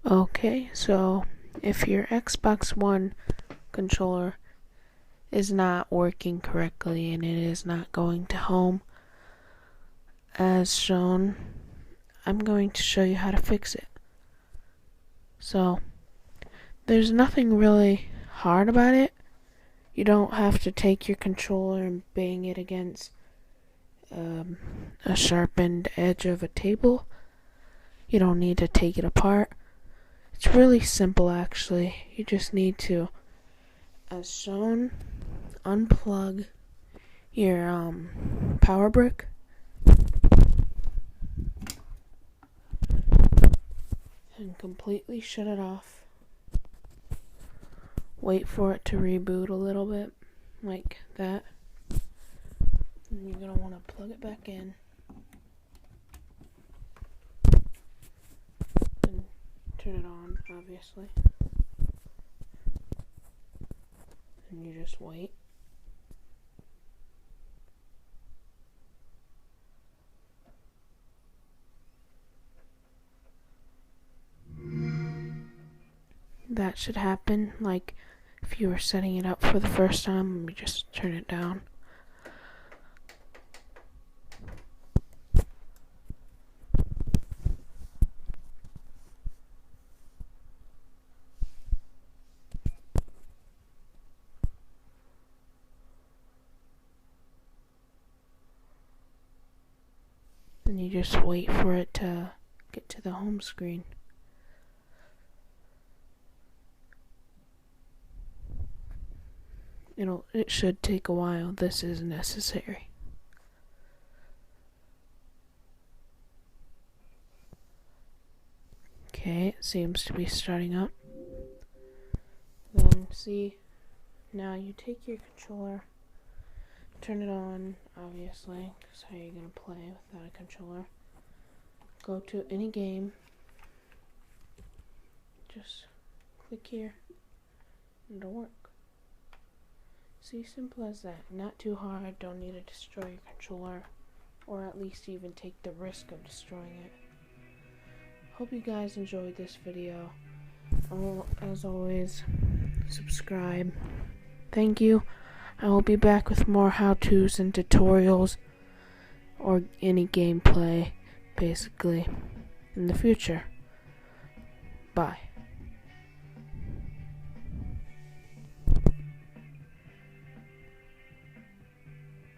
Okay, so if your Xbox One controller is not working correctly and it is not going to home as shown, I'm going to show you how to fix it. So, there's nothing really hard about it. You don't have to take your controller and bang it against a sharpened edge of a table. You don't need to take it apart. It's really simple actually. You just need to, as shown, unplug your power brick and completely shut it off. Wait for it to reboot a little bit, like that. And you're going to want to plug it back in. And turn it on, obviously. And you just wait. That should happen, like if you were setting it up for the first time. Let me just turn it down. And you just wait for it to get to the home screen. It should take a while. This is necessary. Okay, it seems to be starting up. Then see, now you take your controller, turn it on, obviously, because how are you going to play without a controller? Go to any game, just click here, and it'll work. See, simple as that. Not too hard, don't need to destroy your controller, or at least even take the risk of destroying it. Hope you guys enjoyed this video. As always, subscribe. Thank you. I will be back with more how-tos and tutorials, or any gameplay, basically, in the future. Bye.